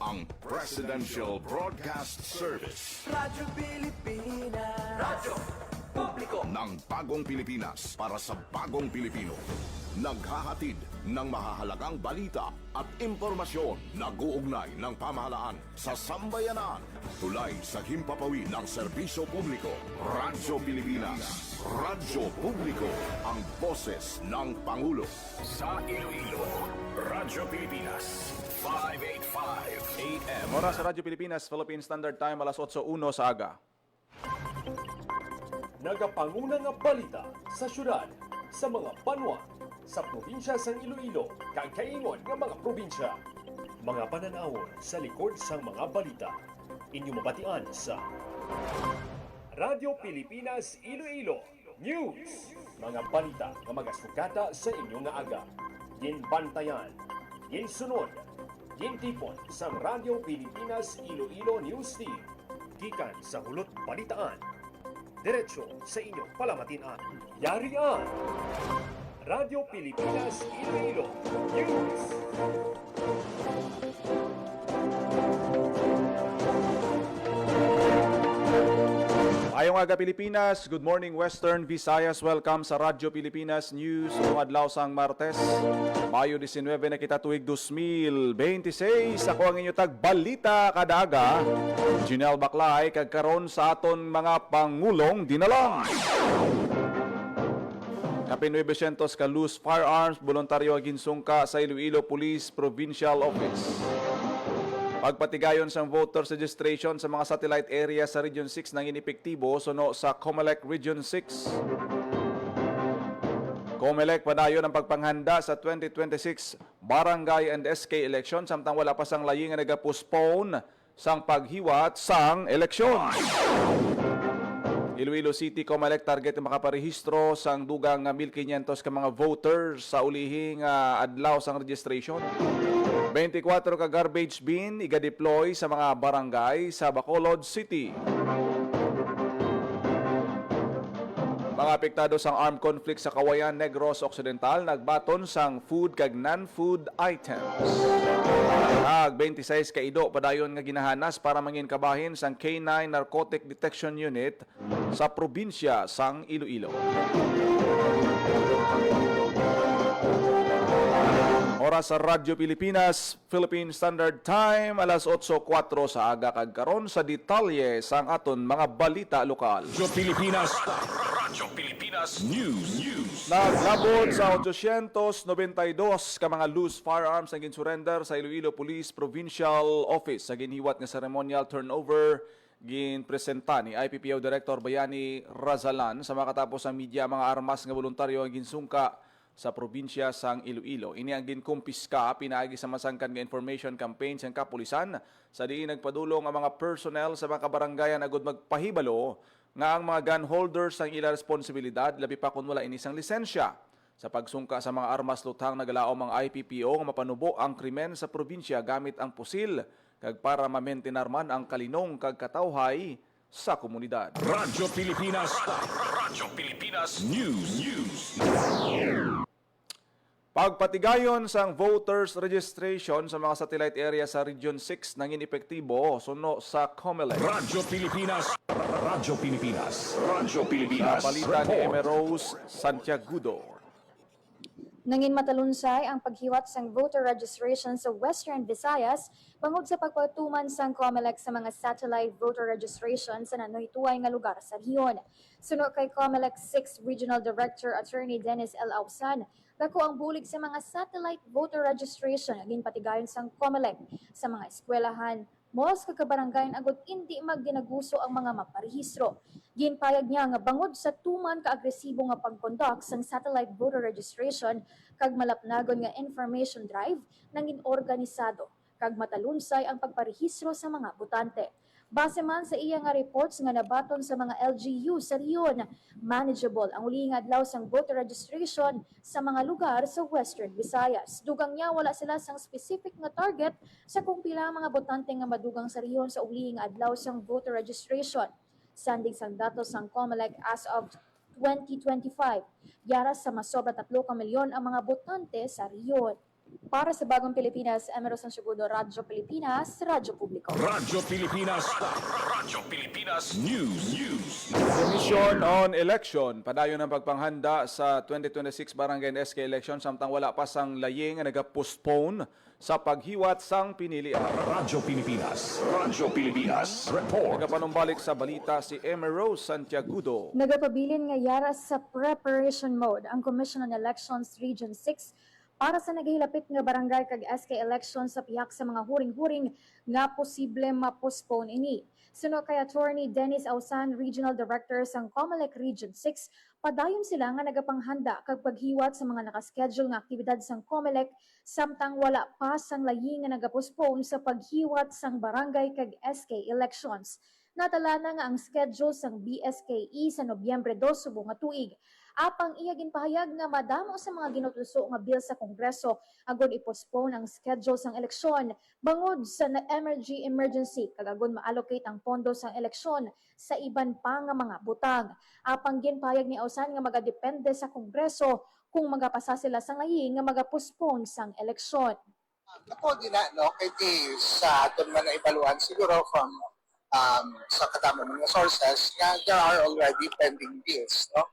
ang Presidential Broadcast Service. Radyo Pilipinas. Radyo Publiko Ng bagong Pilipinas para sa bagong Pilipino. Naghahatid ng mahahalagang balita at impormasyon na guugnay ng pamahalaan sa sambayanan. Tulay sa himpapawid ng serbisyo publiko. Radyo Pilipinas. Radyo Publiko. Ang boses ng Pangulo. Sa Iloilo, Radyo Pilipinas, 585 AM. Oras sa Radyo Pilipinas, Philippine Standard Time, alas 8:01 sa aga. Nagapangunang nga balita sa syudad, sa mga banwa, sa probinsya sa Iloilo, kagkaingon nga mga probinsya. Mga pananawon sa likod sang mga balita. Inyo mabatian sa Radyo Pilipinas Iloilo News. Mga balita nga magasugata sa inyo nga aga. Ginbantayan, ginsunod, gintipon sa Radyo Pilipinas Iloilo News Team. Gikan sa hulot balitaan. Diretso sa inyong palamatian. Yarian! Radyo Pilipinas Iloilo News. Ayong aga Pilipinas, good morning Western Visayas, welcome sa Radyo Pilipinas News ngayong adlaw sang Martes, Mayo 19 na kita tuig 2026. Ako ang inyo tagbalita kada aga, Junel Baclay, kagkaron sa aton mga pangulong dinala. Kapin 900 ka loose firearms, voluntaryo ginsungka sa Iloilo Police Provincial Office. Pagpatigayon sa voters registration sa mga satellite area sa Region 6 nang inepektibo suno sa COMELEC Region 6. COMELEC padayon ang pagpanghanda sa 2026 barangay and SK election samtang wala pa sang layi nga nagapostpone sang paghiwat sang eleksyon. Iloilo City COMELEC target na makaparehistro sang dugang 1,500 ka mga voters sa ulihing adlaw sang registration. 24 ka garbage bin iga-deploy sa mga barangay sa Bacolod City. Mga apektado sang armed conflict sa Kawayan, Negros Occidental nagbaton sang food kag non-food items. Nag 26 ka ido padayon nga ginahanas para mangin kabahin sang K9 Narcotic Detection Unit sa probinsya sang Iloilo. Oras sa Radyo Pilipinas, Philippine Standard Time, alas 8:04 sa aga kagkaron sa detalye sang aton mga balita lokal. Radyo Pilipinas, Radyo Pilipinas News. Naglabot sa 892 ka mga loose firearms na gin-surrender sa Iloilo Police Provincial Office sa ginhiwat nga ceremonial turnover ginpresenta ni IPPO Director Bayani Razalan sa makatapos ang media mga armas nga voluntaryo ang ginsungka sa probinsya sang Iloilo. Ini ang ginkumpiska pinaagi sa masangkan nga information campaign sang kapulisan sa diin nagpadulong ang mga personnel sa mga kabarangayan agud magpahibalo nga ang mga gun holders ang ila responsibilidad labi pa kun wala inisang lisensya sa pagsungka sa mga armas luthang nagalaom ang IPPO nga mapanubo ang krimen sa probinsya gamit ang pusil kag para ma-maintain man ang kalinong kag katawhay sa komunidad. Radyo Pilipinas, Radyo Pilipinas News. Pagpatigayon sang voters registration sa mga satellite area sa Region 6 nang inepektibo suno sa COMELEC. Radyo Pilipinas, Radyo Pilipinas, Radyo Pilipinas. Balita ni Emerose Santiagudo. Nangin matalunsay ang paghiwat sang voter registration sa Western Visayas bangod sa pagpatuman sang COMELEC sa mga satellite voter registration sa nanohituay nga lugar sa rehiyon. Suno kay COMELEC 6 Regional Director Attorney Dennis L. Ausan, dako ang bulig sa mga satellite voter registration agin patigayon sang COMELEC sa mga eskwelahan, malls kag kabaranggayan agud hindi magdinaguso ang mga maparehistro. Ginpayag niya nga bangod sa tuman ka-agresibo nga pagkonduct sang satellite voter registration kag malapnagon nga information drive nang inorganisado kag matalunsay ang pagparehistro sa mga botante. Base man sa iya nga reports nga nabaton sa mga LGU sa rehiyon, manageable ang ulihing adlaw sang voter registration sa mga lugar sa Western Visayas. Dugang niya wala sila sang specific nga target sa kung pila mga botante nga madugang sa rehiyon sa ulihing adlaw sang voter registration. Sandig sang datos sang COMELEC as of 2025, yara sa masobra 3 ka milyon ang mga botante sa rehiyon. Para sa Bagong Pilipinas, Emerson Segudo, Radyo Pilipinas, Radyo Publiko. Radyo Pilipinas. Radyo Pilipinas News. Commission on Election, padayon ng pagpanghanda sa 2026 Barangay and SK election samtang wala pa sang laying nga nagapostpone sa paghiwat sang pinilian. Radyo Pilipinas. Radyo Pilipinas. Report. Nagapanumbalik sa balita si Emerose Santiagudo. Nagapabilin nga yara sa preparation mode ang Commission on Elections Region 6 para sa naghihilapit nga barangay kag SK election sa pihak sa mga huring-huring nga posible ma-postpone ini. Suno kay Attorney Dennis Ausan, Regional Director sang COMELEC Region 6, padayon sila nga nagapanghanda kag paghiwat sa mga nakaschedule nga aktibidad sang COMELEC samtang wala pa sang layi nga nagapostpone sa paghiwat sang barangay kag SK elections. Natala na nga ang schedule sang BSKE sa Nobyembre 2 subong nga tuig. Apang iya ginpahayag nga madamo sa mga ginutuso nga bill sa Kongreso agon i-postpone ang schedule sang eleksyon bangod sa emergency kag agon ma-allocate ang pondo sang eleksyon sa iban pa nga mga butang. Apang ginpahayag ni Ausan nga magadepende sa Kongreso kung magapasa sila sang layi nga maga-postpone sang eleksyon. Ako din no, kay sa aton man na ibaluan siguro from sa katama mga sources nga there are already pending bills no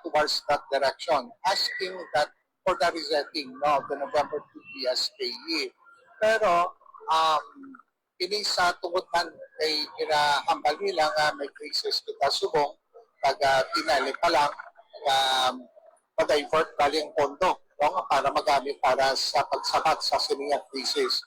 towards that direction asking that for the resetting no of the November 2 BSKE. Pero ini sa tungod man kay kinahambal nila nga may crisis kita subong taga tinali pa lang mag-divert baling pondo no, para magamit para sa pagsabat sa siniyang crisis.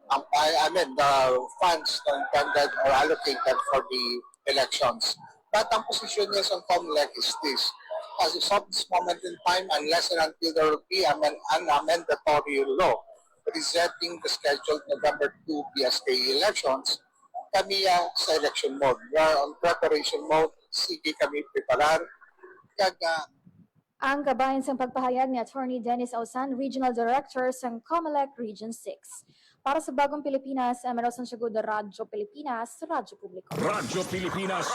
I mean, the funds intended or allocated for the elections. But ang position niya sa COMELEC is this. As of this moment in time, unless and until there will be an amendatory law resetting the scheduled November 2 BSK elections, kami sa election mode. We are on preparation mode. Sige kami preparar. Kaya Ang kabayan sa pagpahayag ni Attorney Dennis Ausan, Regional Director sa COMELEC Region 6. Para sa Bagong Pilipinas, Emerson Segudo, Radyo Pilipinas, Radyo Publiko. Radyo Pilipinas.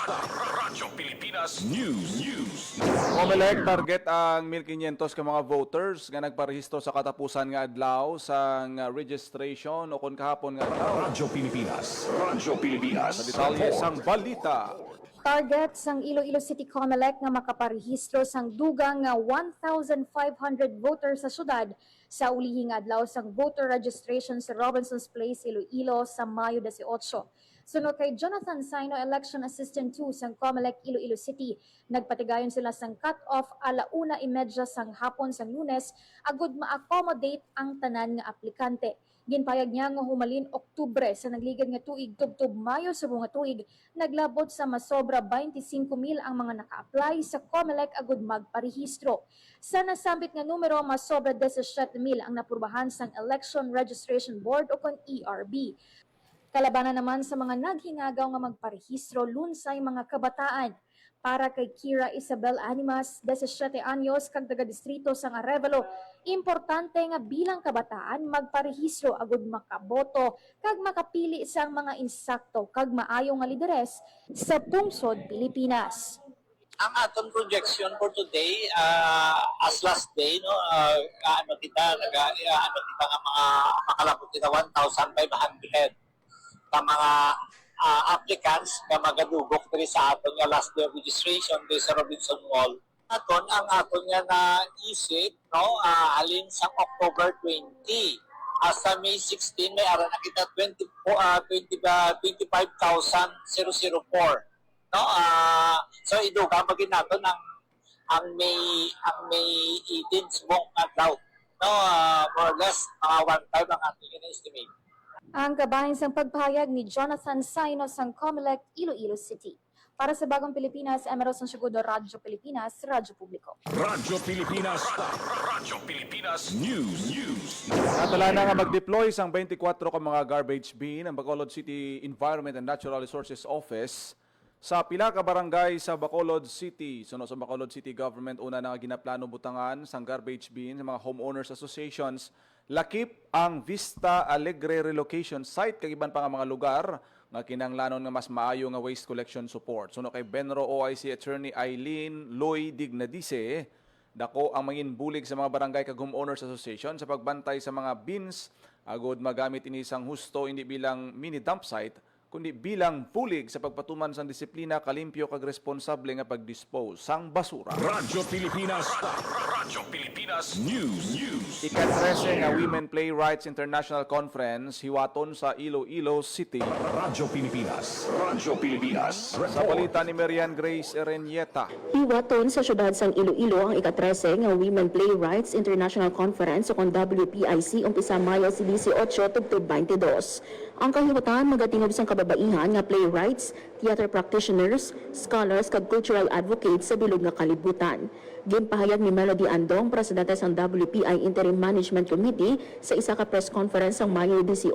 Radyo Pilipinas News. COMELEC target ang 1,500 ka mga voters nga nagparehistro sa katapusan nga adlaw sang registration o kon kahapon nga adlaw. Radyo Pilipinas. Radyo Pilipinas. Sa detalye sang balita. Target sang Iloilo City COMELEC nga makaparehistro sang dugang nga 1,500 voters sa syudad sa ulihing adlaw sang voter registration sa Robinson's Place, Iloilo sa Mayo 18. Sunod kay Jonathan Saino, Election Assistant 2 sang COMELEC Iloilo City, nagpatigayon sila sang cut-off 1:30 sang hapon sang Lunes agud ma-accommodate ang tanan nga aplikante. Ginpayag niya nga humalin Oktubre sa nagligad nga tuig tubtob Mayo sa bunga tuig, naglabot sa masobra 25,000 ang mga naka-apply sa COMELEC agud magparehistro. Sa nasambit nga numero, masobra 17,000 ang napurbahan sang Election Registration Board o kon ERB. Kalabanan naman sa mga naghingagaw nga magparehistro lunsay mga kabataan. Para kay Kira Isabel Animas, 17 anyos, kag taga-distrito sang Arevalo, importante nga bilang kabataan magparehistro agud makaboto kag makapili sang mga insakto kag maayo nga lideres sa tungsod Pilipinas. ang aton projection for today as last day no ano kita nga mga makalabot kita 1,500 ka mga applicants nga magadugok diri sa aton nga last day of registration diri sa Robinson Mall. Aton ang aton nga na isip no alin sa October 20 hasta May 16 may ara na kita 25,004 no so idugang magin naton ang May 18 subong adlaw no more or less mga 1,500 ang ating ina-estimate. Ang kabahin sang pagpahayag ni Jonathan Saino sang COMELEC Iloilo City. Para sa Bagong Pilipinas, Emerson Segudo, Radyo Pilipinas, Radyo Publiko. Radyo Pilipinas. Radyo Pilipinas News. Natala na nga mag-deploy sang 24 ka mga garbage bin ang Bacolod City Environment and Natural Resources Office sa pila ka barangay sa Bacolod City. Sunod sa Bacolod City Government, una na nga ginaplano butangan sang garbage bin sa mga homeowners associations. Lakip ang Vista Alegre Relocation Site kag iban pa nga mga lugar nga kinanglanon nga mas maayo nga waste collection support. Sunod kay Benro OIC Attorney Eileen Loy Dignadice, Dako ang mangin bulig sa mga barangay kag homeowners association sa pagbantay sa mga bins agod magamit ini sang husto hindi bilang mini dump site kundi bilang bulig sa pagpatuman sang disiplina, kalimpyo kag responsable nga pagdispose sang basura. Radyo Pilipinas. Radyo Pilipinas News. Ika-13 nga Women Playwrights International Conference hiwaton sa Iloilo City. Radyo Pilipinas. Radyo Pilipinas. Sa balita ni Marian Grace Erenieta. Hiwaton sa syudad sang Iloilo ang ika-13 nga Women Playwrights International Conference o kung WPIC umpisa Mayo 18 tugtog 22. Ang kahiwatan magatingog sang kababaihan nga playwrights, theater practitioners, scholars kag cultural advocates sa bilog nga kalibutan. Ginpahayag ni Melody Andong, presidente sang WPI Interim Management Committee sa isa ka press conference sang Mayo 18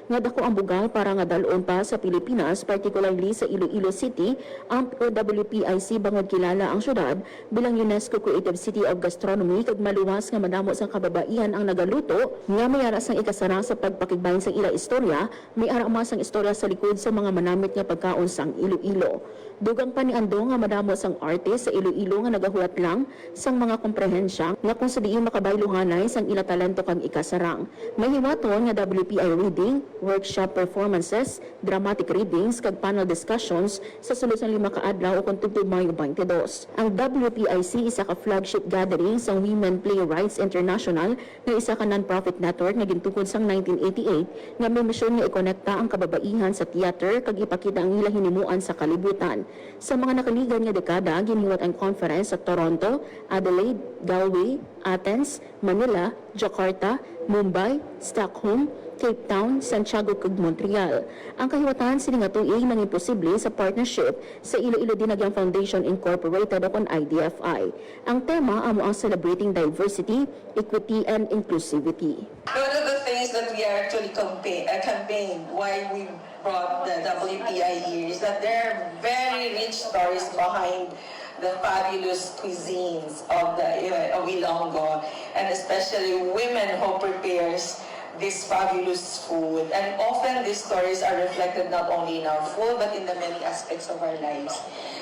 nga dako ang bugal para nga dalon pa sa Pilipinas, particularly sa Iloilo City, ang WPIC bangod kilala ang syudad bilang UNESCO Creative City of Gastronomy kag maluwas nga madamo sang kababaihan ang nagaluto nga may ara sang ikasara sa pagpakigbahin sang ila istorya, may ara sang istorya sa likod sa mga manamit nga pagkaon sang Iloilo. Dugang pa ni Andong nga madamo sang artist sa Iloilo nga nagahulat lang sang mga komprehensya nga kung sa diin makabayluhanay sang ila talento kang ikasarang. May hiwaton nga WPI reading, workshop performances, dramatic readings kag panel discussions sa sulod sang 5 ka adlaw o kung tugtog Mayo 22. Ang WPIC isa ka flagship gathering sang Women Playwrights International nga isa ka non-profit network nga gintukod sang 1988 nga may misyon nga ikonekta ang kababaihan sa theater kag ipakita ang ilang hinimuan sa kalibutan. Sa mga nakaligan nga dekada, giniwat ang conference sa Toronto, Adelaide, Galway, Athens, Manila, Jakarta, Mumbai, Stockholm, Cape Town, Santiago kag Montreal. Ang kahiwatan sini nga tuig nang imposible sa partnership sa Iloilo Dinagyang Foundation Incorporated o kon IDFI. Ang tema amo ang Celebrating Diversity, Equity and Inclusivity. One of the things that we are actually campaign why we brought the WPI here is that there are very rich stories behind the fabulous cuisines of Ilonggo, and especially women who prepares this fabulous food. And often these stories are reflected not only in our food but in the many aspects of our lives.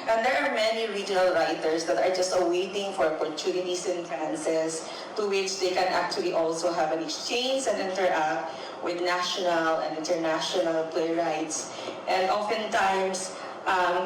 And there are many regional writers that are just awaiting for opportunities and chances to which they can actually also have an exchange and interact with national and international playwrights. And oftentimes,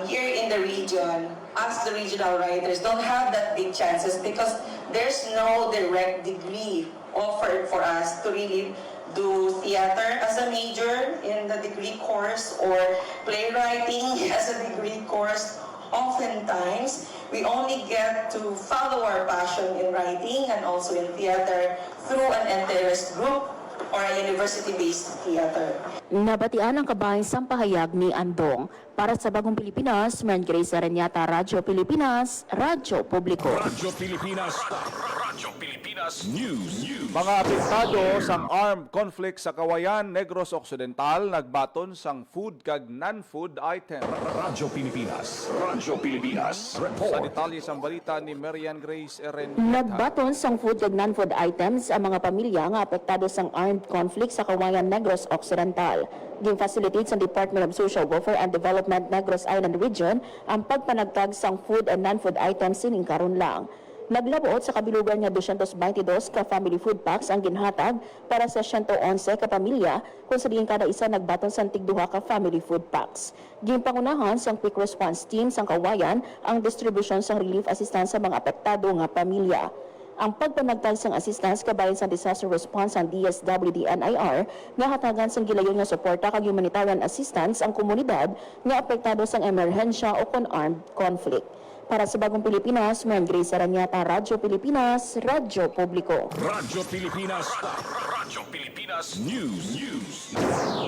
here in the region, us the regional writers don't have that big chances because there's no direct degree offered for us to really do theater as a major in the degree course or playwriting as a degree course. Oftentimes, we only get to follow our passion in writing and also in theater through an interest group or a university-based theater. Nabatian ang kabahin sang pahayag ni Andong. Para sa Bagong Pilipinas, Marian Grace Aranyata, Radyo Pilipinas, Radyo Publiko. Radyo Pilipinas. Radyo Pilipinas News. Mga apektado sang armed conflict sa Kawayan, Negros Occidental nagbaton sang food kag non-food item. Radyo Pilipinas. Radyo Pilipinas. Sa Report. detalye sang balita ni Marian Grace Erenieta. Nagbaton sang food ug non-food items ang mga pamilya nga apektado sang armed conflict sa Kawayan Negros Occidental. Gin-facilitate sa Department of Social Welfare and Development Negros Island Region ang pagpanagtag sang food and non-food items sining karon lang. Naglabuot sa kabilugan nga 222 ka family food packs ang ginhatag para sa 111 ka pamilya kung sa diin kada isa nagbaton sa tig-duha ka family food packs. Ginpangunahan sang quick response team sang Kawayan ang distribution sang relief assistance sa mga apektado nga pamilya. Ang pagpanagtag sang assistance kabayan sa disaster response ang DSWD-NIR nga hatagan sang gilayon nga suporta kag humanitarian assistance ang komunidad nga apektado sang emerhensya o kon armed conflict. Para sa Bagong Pilipinas, Marian Grace Aranyata, Radyo Pilipinas, Radyo Publiko. Radyo Pilipinas. Radyo Pilipinas News.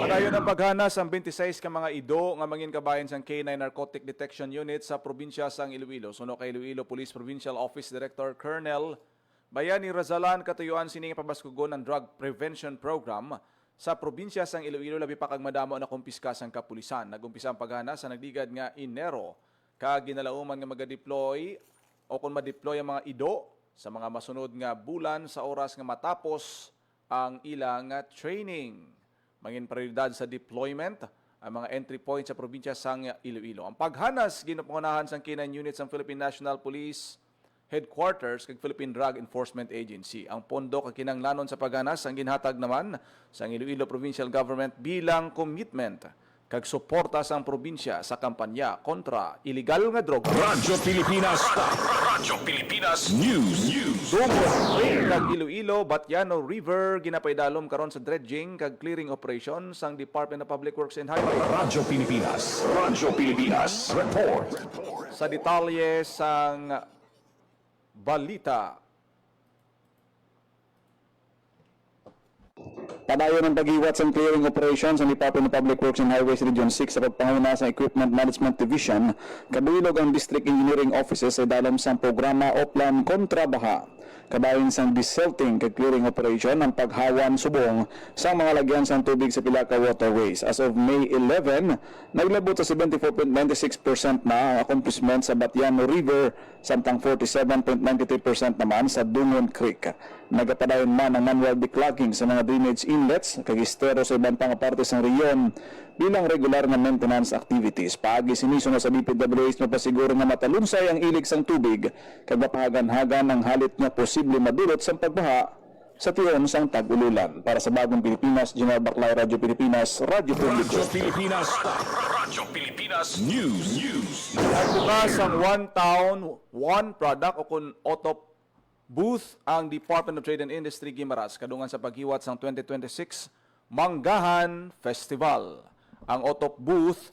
Padayon ang paghanas ang 26 ka mga ido nga mangin kabayan sang K9 Narcotic Detection Unit sa probinsya sang Iloilo. Suno kay Iloilo Police Provincial Office Director Colonel Bayani Razalan katuyuan sining pabaskugon ng Drug Prevention Program sa probinsya sang Iloilo labi pa kag madamo na kumpiska sang kapulisan. Nagumpisa ang paghanas sa nagdigad nga Enero kag ginalauman nga maga-deploy o kung ma-deploy ang mga ido sa mga masunod nga bulan sa oras nga matapos ang ilang training. Mangin prioridad sa deployment ang mga entry points sa probinsya sang Iloilo. Ang paghanas ginapangunahan sang K9 units ng Philippine National Police headquarters kag Philippine Drug Enforcement Agency. Ang pondo kag kinanglanon sa pagganas ang ginhatag naman sa Iloilo Provincial Government bilang commitment kag suporta sa probinsya sa kampanya kontra illegal nga droga. Radyo Pilipinas. Radyo Pilipinas News. Dumos Creek kag Iloilo, Batiano River ginapaydalom karon sa dredging kag clearing operation sang Department of Public Works and Highways. Radyo Pilipinas. Radyo Pilipinas. Report. Sa detalye sang balita. Padayon ang paghiwat sa clearing operations ng Department of Public Works and Highways Region 6 sa pagpanguna sa Equipment Management Division, kabilog ang District Engineering Offices ay dalam sa programa o plan kontra baha. Kabayon sang desilting kag clearing operation ang paghawan subong sa mga lagyan sang tubig sa pila ka waterways. As of May 11, naglabot sa 74.96% na ang accomplishment sa Batiano River, samtang 47.93% naman sa Dungon Creek. Nagapadayon man ang manual declogging sa mga drainage inlets kag estero sa ibang pang parte sa rehiyon bilang regular nga maintenance activities. Paagi siniso na sa DPWH na pasiguro nga matalunsay ang ilig sang tubig kag mapahagan-hagan ang halit nga posible madulot sa pagbaha sa tiyon sang tag-ululan. Para sa Bagong Pilipinas, General Baclay, Radyo Pilipinas, Radyo Publiko. Radyo Pilipinas. Radyo Pilipinas News. Nagbukas ang One Town, One Product o kun OTOP booth ang Department of Trade and Industry Guimaras kadungan sa paghiwat sang 2026 Manggahan Festival. Ang OTOP booth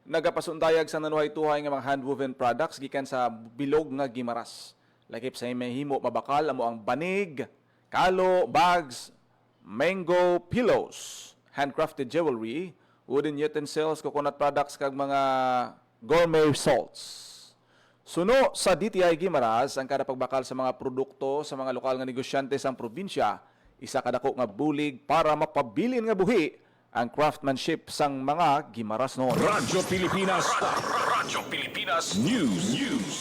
nagapasundayag sa nanuhay-tuhay nga mga hand-woven products gikan sa bilog nga Guimaras. Lakip sa mahimo mabakal amo ang banig, kalo, bags, mango pillows, handcrafted jewelry, wooden utensils, coconut products kag mga gourmet salts. Suno sa DTI Guimaras ang kada pagbakal sa mga produkto sa mga lokal nga negosyante sa probinsya, isa kadako nga bulig para mapabilin nga buhi ang craftsmanship sang mga Guimaras noon. Radyo Pilipinas. Radyo Pilipinas News.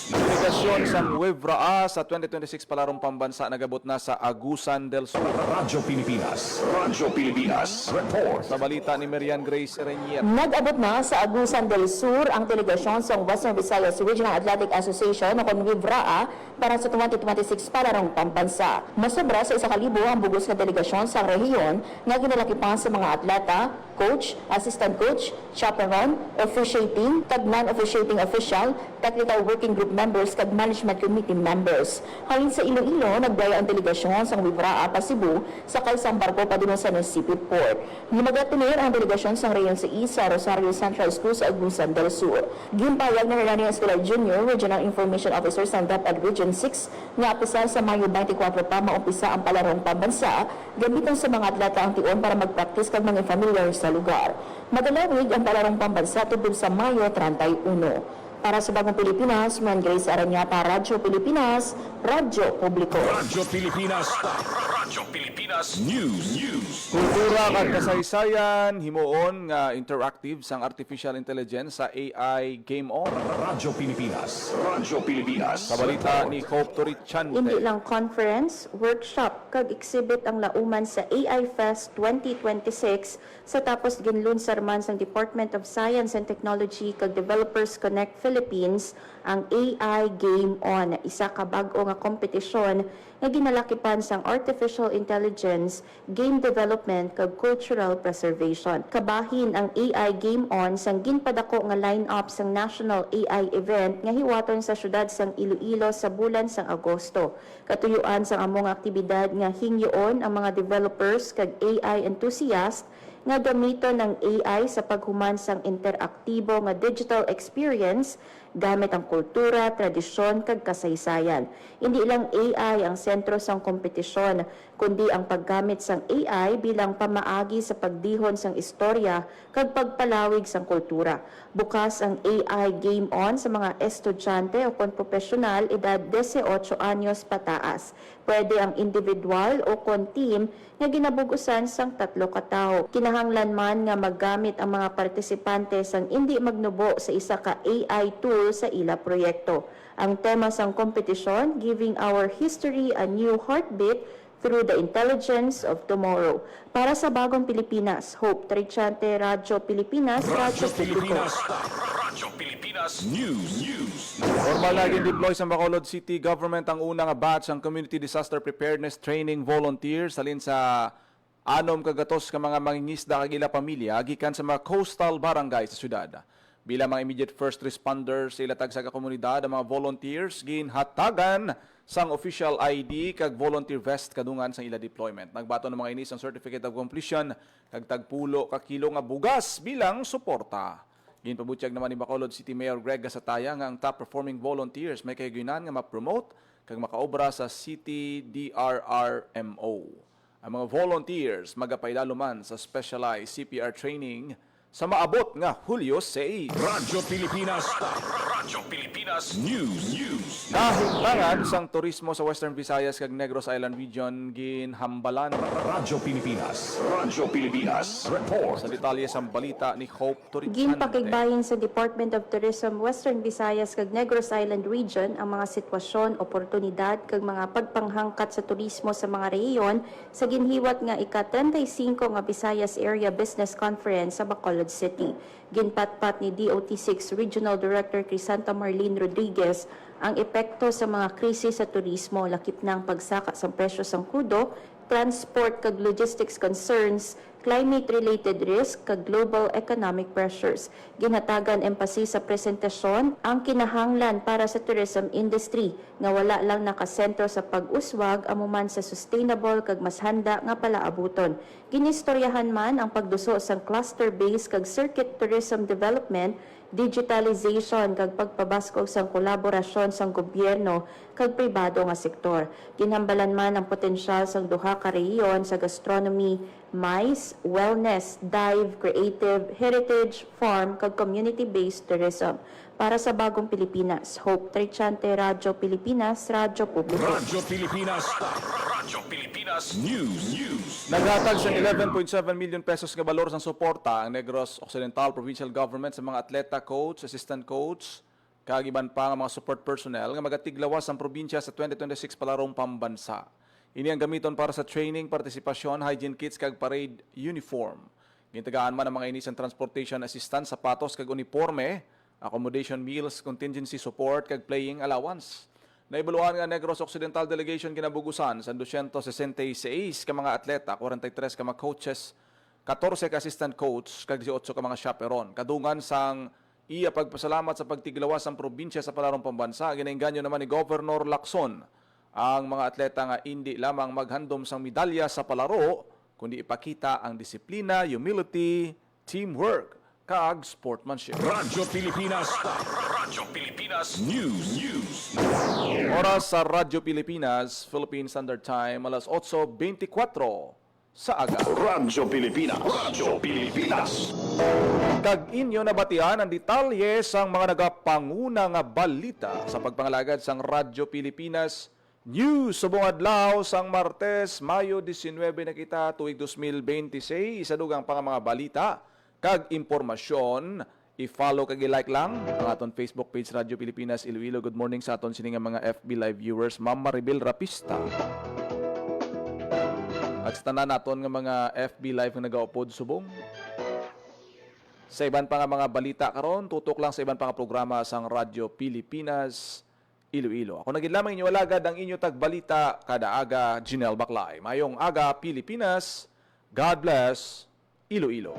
Delegasyon sang WEVRA sa 2026 Palarong Pambansa nagabot na sa Agusan del Sur. Radyo Pilipinas. Radyo Pilipinas. Report. Sa balita ni Marian Grace Renier. Nag-abot na sa Agusan del Sur ang delegasyon sa Western Visayas Regional Athletic Association o WIVRA para sa 2026 Palarong Pambansa. Masobra sa 1,000 ang bugos na delegasyon sa rehiyon nga ginalakipan sa mga atleta, coach, assistant coach, chaperone, officiating, kag non-officiating official, technical working group members, kag management committee members. Halin sa Iloilo, nagdaya ang delegasyon sa WIVRA pa Cebu sa kaysang barko padunong sa Nisipit Port. Gimagatinir ang delegasyon sa rehiyon sa Isa, Rosario Central School sa Agusan del Sur. Gimpayag na Rani Escolar Jr., Regional Information Officer sa DepEd Region 6, nga apisal sa Mayo 24 pa maumpisa ang Palarong Pambansa, gamitan sa mga atleta ang tion para mag-practice kag mga familiar sa lugar. Madalawig ang Palarong Pambansa tubig sa Mayo 31. Para sa Bagong Pilipinas, Marian Grace Aranyata, Radyo Pilipinas, Radyo Publiko. Radyo Pilipinas. Radyo Pilipinas News. Kultura kag kasaysayan himuon nga interactive sang artificial intelligence sa AI Game On. Radyo Pilipinas. Radyo Pilipinas. Sa balita ni Hope Torichan. Hindi lang conference, workshop, kag exhibit ang lauman sa AI Fest 2026 sa tapos ginlunsar man sa Department of Science and Technology kag Developers Connect Philippines ang AI Game On, isa ka bag-o nga kompetisyon nga ginalakipan sang artificial intelligence, game development kag cultural preservation. Kabahin ang AI Game On sang ginpadako nga line-up sang National AI event nga hiwaton sa syudad sang Iloilo sa bulan sang Agosto. Katuyuan sang among aktibidad nga hingyoon ang mga developers kag AI enthusiast nga gamiton ng AI sa paghuman sang interaktibo nga digital experience gamit ang kultura, tradisyon kag kasaysayan. Hindi lang AI ang sentro sang kompetisyon, kundi ang paggamit sang AI bilang pamaagi sa pagdihon sang istorya kag pagpalawig sang kultura. Bukas ang AI Game On sa mga estudyante o kon profesional edad 18 anyos pataas. Pwede ang individual o kon team nga ginabugusan sang 3 ka tawo. Kinahanglan man nga maggamit ang mga partisipante sang hindi magnubo sa isa ka AI tool sa ila proyekto. Ang tema sang kompetisyon, Giving Our History a New Heartbeat Through the Intelligence of Tomorrow. Para sa Bagong Pilipinas, Hope Trichante, Radyo Pilipinas, Radyo Publiko. Radyo Pilipinas News. Formal na deploy sa Bacolod City Government ang unang batch ng Community Disaster Preparedness Training Volunteers salin sa 6 kagatos ka mga mangingisda kag ila pamilya gikan sa mga coastal barangay sa syudad. Bilang mga immediate first responders sa ilatag sa komunidad, ang mga volunteers ginhatagan sang official ID kag volunteer vest kadungan sa ila deployment. Nagbato ng mga inis ang certificate of completion kag tagpulo ka kilo nga bugas bilang suporta. Ginpabutyag naman ni Bacolod City Mayor Greg Gasataya nga ang top performing volunteers may kahigunan nga ma-promote kag makaobra sa City DRRMO. Ang mga volunteers magapailaluman sa specialized CPR training sa maabot nga Hulyo 6. Radyo Pilipinas. Radyo Pilipinas News. Kahimtangan sang turismo sa Western Visayas kag Negros Island Region ginhambalan. Radyo Pilipinas. Radyo Pilipinas. Report. Sa detalye sa balita ni Hope Turicante. Ginpakigbayin sa Department of Tourism Western Visayas kag Negros Island Region ang mga sitwasyon, oportunidad kag mga pagpanghangkat sa turismo sa mga rehiyon sa ginhiwat nga ika-35 nga Visayas Area Business Conference sa Bacolod City. Ginpatpat ni DOT6 Regional Director Crisanta Marlene Rodriguez ang epekto sa mga krisis sa turismo, lakip ng pagsaka sa presyo sang krudo, transport kag logistics concerns, climate-related risk kag global economic pressures. Ginhatagan emphasis sa presentasyon ang kinahanglan para sa tourism industry nga wala lang nakasentro sa pag-uswag amuman sa sustainable kag mas handa nga palaabuton. Ginistoryahan man ang pagduso sang cluster-based kag circuit tourism development, digitalization kag pagpabaskog sang kolaborasyon sang gobyerno kag pribado nga sektor. Ginhambalan man ang potensyal sang duha ka rehiyon sa gastronomy, MICE, wellness, dive, creative, heritage, farm kag community-based tourism. Para sa Bagong Pilipinas, Hope Trichante, Radyo Pilipinas, Radyo Publiko. Radyo Pilipinas. Radyo Pilipinas News. Naghatag sa 11.7 million pesos nga balor sang suporta ang Negros Occidental Provincial Government sa mga atleta, coach, assistant coach, kag iban pa nga mga support personnel nga magatiglawas ang probinsya sa 2026 palarong pambansa. Ini ang gamiton para sa training, partisipasyon, hygiene kits kag parade uniform. Gintagaan man ang mga inis ang transportation assistance, sapatos kag uniforme, accommodation meals, contingency support kag playing allowance. Naibuluhan nga Negros Occidental Delegation kinabugusan sa 266 ka mga atleta, 43 ka mga coaches, 14 ka assistant coach, kag 18 ka mga chaperon. Kadungan sang iya pagpasalamat sa pagtiglawas ang probinsya sa palarong pambansa, ginainganyo naman ni Governor Lacson ang mga atleta nga hindi lamang maghandom sang medalya sa palaro, kundi ipakita ang disiplina, humility, teamwork, kag sportsmanship. Radyo Pilipinas. Radyo Pilipinas News. Oras sa Radyo Pilipinas, Philippine Standard Time, alas 8:24 sa aga. Radyo Pilipinas. Radyo Pilipinas. Kag inyo nabatian ang detalye sang mga nagapanguna nga balita sa pagpangalagad sang Radyo Pilipinas News subong adlaw sang Martes, Mayo 19 na kita tuig 2026. Isa dugang pa nga mga balita kag impormasyon. I-follow kag i-like lang ang aton Facebook page Radyo Pilipinas Iloilo. Good morning sa aton sining mga FB Live viewers. Ma'am Maribel Rapista. At sa tanan naton nga mga FB Live nga nagaupod subong. Sa iban pa nga mga balita karon, tutok lang sa iban pa nga programa sang Radyo Pilipinas Iloilo. Ako naging lamang inyo alagad ang inyo tagbalita kada aga, Jinel Baclay. Mayong aga Pilipinas. God bless Iloilo.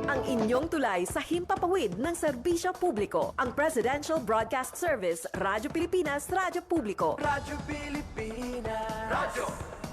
Ang inyong tulay sa himpapawid ng serbisyo publiko. Ang Presidential Broadcast Service, Radyo Pilipinas, Radyo Publiko. Radyo Pilipinas. Radyo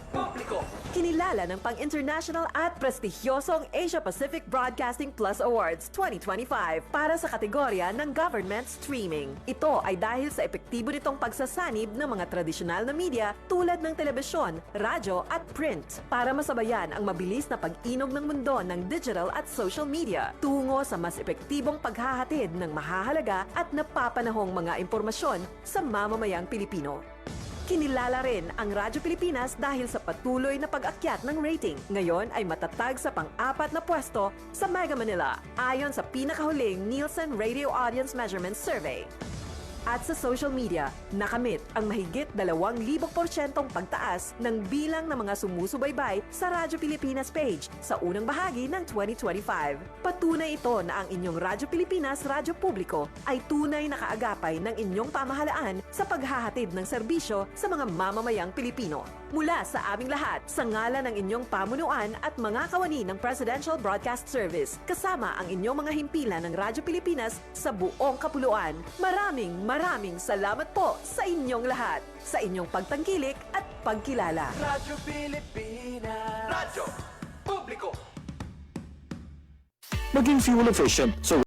Publiko. Kinilala ng pang-international at prestigyosong Asia Pacific Broadcasting Plus Awards 2025 para sa kategorya ng Government Streaming. Ito ay dahil sa epektibo nitong pagsasanib ng mga tradisyonal na media tulad ng telebisyon, radyo at print para masabayan ang mabilis na pag-inog ng mundo ng digital at social media tungo sa mas epektibong paghahatid ng mahahalaga at napapanahong mga impormasyon sa mamamayang Pilipino. Kinilala rin ang Radyo Pilipinas dahil sa patuloy na pag-akyat ng rating. Ngayon ay matatag sa pang-4 na pwesto sa Mega Manila ayon sa pinakahuling Nielsen Radio Audience Measurement Survey. at sa social media, nakamit ang mahigit 2,000% pagtaas ng bilang ng mga sumusubaybay sa Radyo Pilipinas page sa unang bahagi ng 2025. Patunay ito na ang inyong Radyo Pilipinas Radyo Publiko ay tunay na kaagapay ng inyong pamahalaan sa paghahatid ng serbisyo sa mga mamamayang Pilipino. Mula sa aming lahat, sa ngalan ng inyong pamunuan at mga kawani ng Presidential Broadcast Service, kasama ang inyong mga himpilan ng Radyo Pilipinas sa buong kapuluan. Maraming salamat po sa inyong lahat, sa inyong pagtangkilik at pagkilala. Radyo Pilipinas. Radyo Publiko. Maging fuel efficient so